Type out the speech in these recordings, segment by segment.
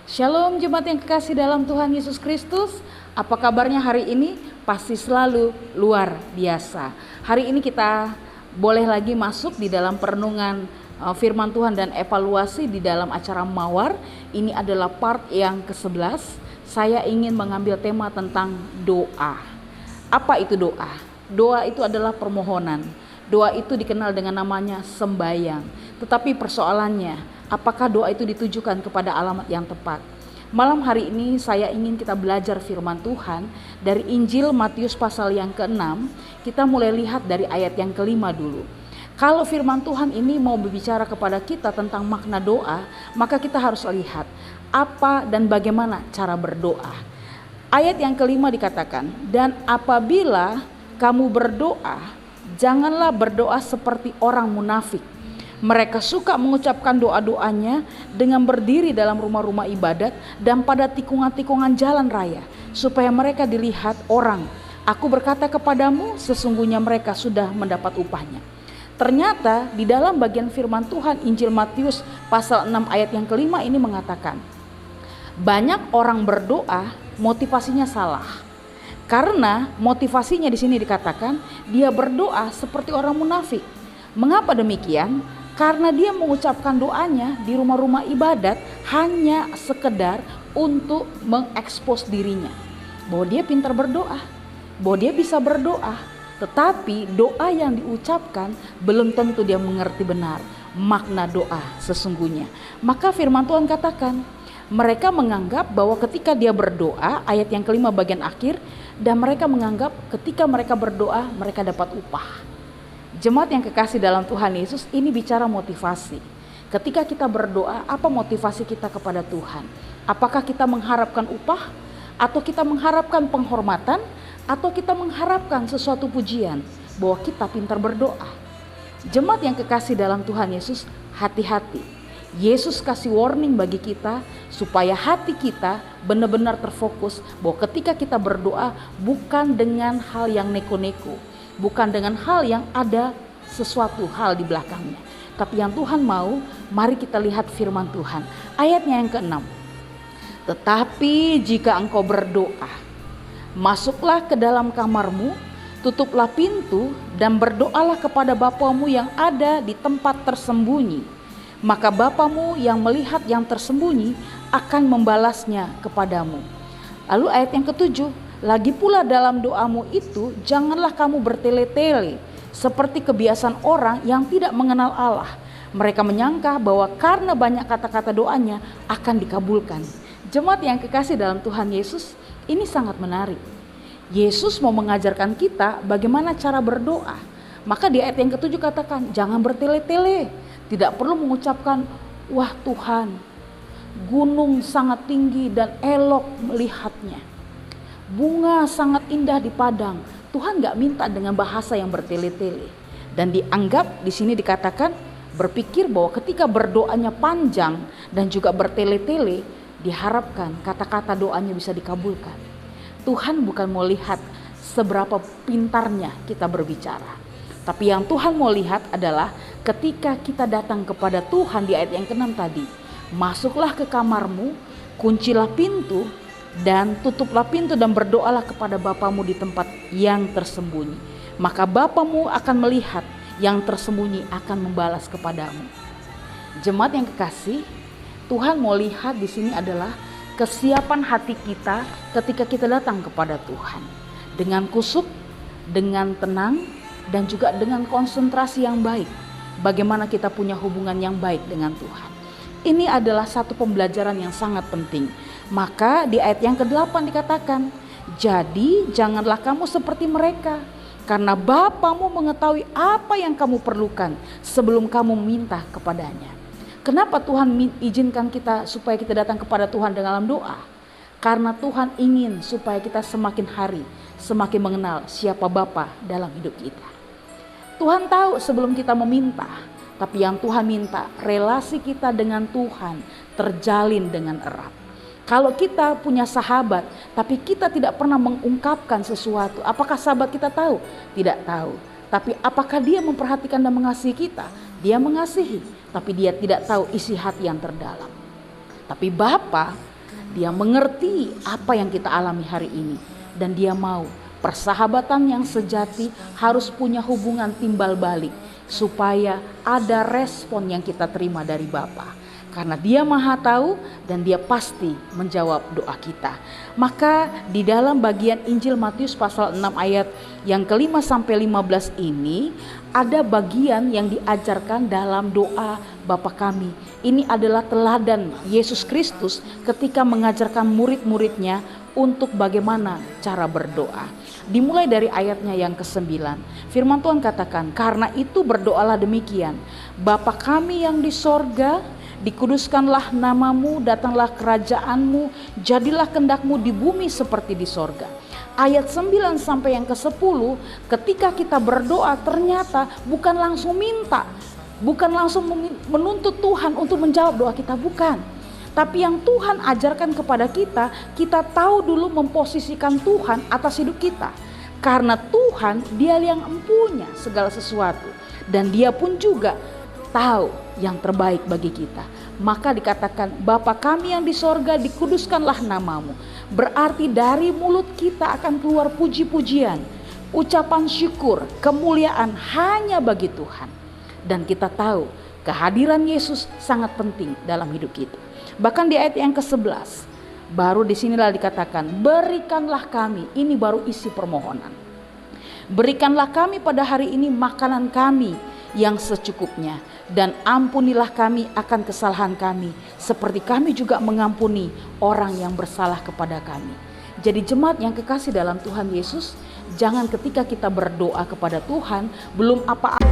Shalom jemaat yang kekasih dalam Tuhan Yesus Kristus. Apa kabarnya hari ini? Pasti selalu luar biasa. Hari ini kita boleh lagi masuk di dalam perenungan firman Tuhan dan evaluasi di dalam acara Mawar. Ini adalah part yang ke-11. Saya ingin mengambil tema tentang doa. Apa itu doa? Doa itu adalah permohonan. Doa itu dikenal dengan namanya sembahyang. Tetapi persoalannya, apakah doa itu ditujukan kepada alamat yang tepat? Malam hari ini saya ingin kita belajar firman Tuhan dari Injil Matius pasal yang ke-6. Kita mulai lihat dari ayat yang ke-5 dulu. Kalau firman Tuhan ini mau berbicara kepada kita tentang makna doa, maka kita harus lihat apa dan bagaimana cara berdoa. Ayat yang ke-5 dikatakan, dan apabila kamu berdoa, janganlah berdoa seperti orang munafik. Mereka suka mengucapkan doa-doanya dengan berdiri dalam rumah-rumah ibadat dan pada tikungan-tikungan jalan raya, supaya mereka dilihat orang. Aku berkata kepadamu, sesungguhnya mereka sudah mendapat upahnya. Ternyata di dalam bagian firman Tuhan Injil Matius pasal 6 ayat yang ke-5 ini mengatakan, banyak orang berdoa motivasinya salah. Karena motivasinya di sini dikatakan dia berdoa seperti orang munafik. Mengapa demikian? Karena dia mengucapkan doanya di rumah-rumah ibadat hanya sekedar untuk mengekspos dirinya. Bahwa dia pintar berdoa, bahwa dia bisa berdoa. Tetapi doa yang diucapkan belum tentu dia mengerti benar makna doa sesungguhnya. Maka firman Tuhan katakan, mereka menganggap bahwa ketika dia berdoa, ayat yang ke-5 bagian akhir, dan mereka menganggap ketika mereka berdoa mereka dapat upah. Jemaat yang kekasih dalam Tuhan Yesus, ini bicara motivasi. Ketika kita berdoa, apa motivasi kita kepada Tuhan? Apakah kita mengharapkan upah? Atau kita mengharapkan penghormatan? Atau kita mengharapkan sesuatu pujian? Bahwa kita pintar berdoa. Jemaat yang kekasih dalam Tuhan Yesus, hati-hati. Yesus kasih warning bagi kita supaya hati kita benar-benar terfokus bahwa ketika kita berdoa bukan dengan hal yang neko-neko, bukan dengan hal yang ada sesuatu hal di belakangnya. Tapi yang Tuhan mau, mari kita lihat firman Tuhan. Ayatnya yang ke-6. Tetapi jika engkau berdoa, masuklah ke dalam kamarmu, tutuplah pintu dan berdoalah kepada Bapamu yang ada di tempat tersembunyi. Maka Bapamu yang melihat yang tersembunyi akan membalasnya kepadamu. Lalu ayat yang ke-7. Lagi pula dalam doamu itu janganlah kamu bertele-tele seperti kebiasaan orang yang tidak mengenal Allah. Mereka menyangka bahwa karena banyak kata-kata doanya akan dikabulkan. Jemaat yang kekasih dalam Tuhan Yesus, ini sangat menarik. Yesus mau mengajarkan kita bagaimana cara berdoa. Maka di ayat yang ke-7 katakan, jangan bertele-tele. Tidak perlu mengucapkan, wah Tuhan, gunung sangat tinggi dan elok melihatnya. Bunga sangat indah di padang. Tuhan gak minta dengan bahasa yang bertele-tele. Dan dianggap di sini dikatakan berpikir bahwa ketika berdoanya panjang dan juga bertele-tele, diharapkan kata-kata doanya bisa dikabulkan. Tuhan bukan mau lihat seberapa pintarnya kita berbicara. Tapi yang Tuhan mau lihat adalah ketika kita datang kepada Tuhan di ayat yang ke-6 tadi. Masuklah ke kamarmu, kuncilah pintu, dan tutuplah pintu dan berdoalah kepada Bapamu di tempat yang tersembunyi. Maka Bapamu akan melihat, yang tersembunyi akan membalas kepadamu. Jemaat yang kekasih, Tuhan mau lihat di sini adalah kesiapan hati kita ketika kita datang kepada Tuhan. Dengan kusuk, dengan tenang, dan juga dengan konsentrasi yang baik. Bagaimana kita punya hubungan yang baik dengan Tuhan. Ini adalah satu pembelajaran yang sangat penting. Maka di ayat yang ke-8 dikatakan, jadi janganlah kamu seperti mereka, karena Bapamu mengetahui apa yang kamu perlukan sebelum kamu minta kepadanya. Kenapa Tuhan izinkan kita supaya kita datang kepada Tuhan dalam doa? Karena Tuhan ingin supaya kita semakin hari semakin mengenal siapa Bapa dalam hidup kita. Tuhan tahu sebelum kita meminta, tapi yang Tuhan minta relasi kita dengan Tuhan terjalin dengan erat. Kalau kita punya sahabat, tapi kita tidak pernah mengungkapkan sesuatu, apakah sahabat kita tahu? Tidak tahu. Tapi apakah dia memperhatikan dan mengasihi kita? Dia mengasihi, tapi dia tidak tahu isi hati yang terdalam. Tapi Bapa Dia mengerti apa yang kita alami hari ini. Dan dia mau persahabatan yang sejati harus punya hubungan timbal balik. Supaya ada respon yang kita terima dari Bapa. Karena dia maha tahu dan dia pasti menjawab doa kita. Maka di dalam bagian Injil Matius pasal 6 ayat yang ke-5 sampai 15 ini ada bagian yang diajarkan dalam doa Bapa kami. Ini adalah teladan Yesus Kristus ketika mengajarkan murid-muridnya untuk bagaimana cara berdoa. Dimulai dari ayatnya yang ke-9. Firman Tuhan katakan, karena itu berdoalah demikian. Bapa kami yang di sorga, dikuduskanlah namamu, datanglah kerajaanmu, jadilah kehendakmu di bumi seperti di sorga. Ayat 9 sampai yang ke-10, ketika kita berdoa ternyata bukan langsung minta, bukan langsung menuntut Tuhan untuk menjawab doa kita, bukan. Tapi yang Tuhan ajarkan kepada kita, kita tahu dulu memposisikan Tuhan atas hidup kita. Karena Tuhan dia yang empunya segala sesuatu. Dan dia pun juga tahu yang terbaik bagi kita. Maka dikatakan, Bapa kami yang di sorga, dikuduskanlah namamu. Berarti dari mulut kita akan keluar puji-pujian, ucapan syukur, kemuliaan hanya bagi Tuhan. Dan kita tahu kehadiran Yesus sangat penting dalam hidup kita. Bahkan di ayat yang ke-11, baru disinilah dikatakan, berikanlah kami, ini baru isi permohonan. Berikanlah kami pada hari ini makanan kami yang secukupnya. Dan ampunilah kami akan kesalahan kami, seperti kami juga mengampuni orang yang bersalah kepada kami. Jadi jemaat yang kekasih dalam Tuhan Yesus, jangan ketika kita berdoa kepada Tuhan, belum apa-apa.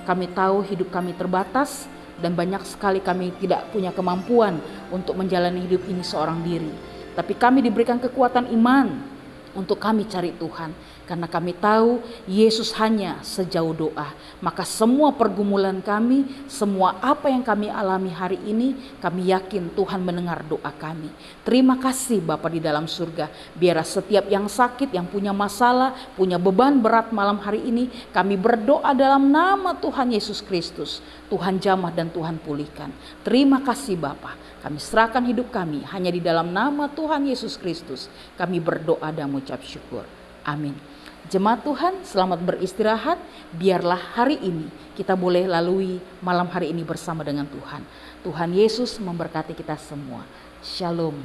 Kami tahu hidup kami terbatas dan banyak sekali kami tidak punya kemampuan untuk menjalani hidup ini seorang diri. Tapi kami diberikan kekuatan iman untuk kami cari Tuhan. Karena kami tahu Yesus hanya sejauh doa. Maka semua pergumulan kami, semua apa yang kami alami hari ini, kami yakin Tuhan mendengar doa kami. Terima kasih Bapa di dalam surga. Biar setiap yang sakit, yang punya masalah, punya beban berat malam hari ini, kami berdoa dalam nama Tuhan Yesus Kristus. Tuhan jamah dan Tuhan pulihkan. Terima kasih Bapa. Kami serahkan hidup kami hanya di dalam nama Tuhan Yesus Kristus. Kami berdoa dan mengucap syukur. Amin. Jemaat Tuhan, selamat beristirahat. Biarlah hari ini kita boleh lalui malam hari ini bersama dengan Tuhan. Tuhan Yesus memberkati kita semua. Shalom.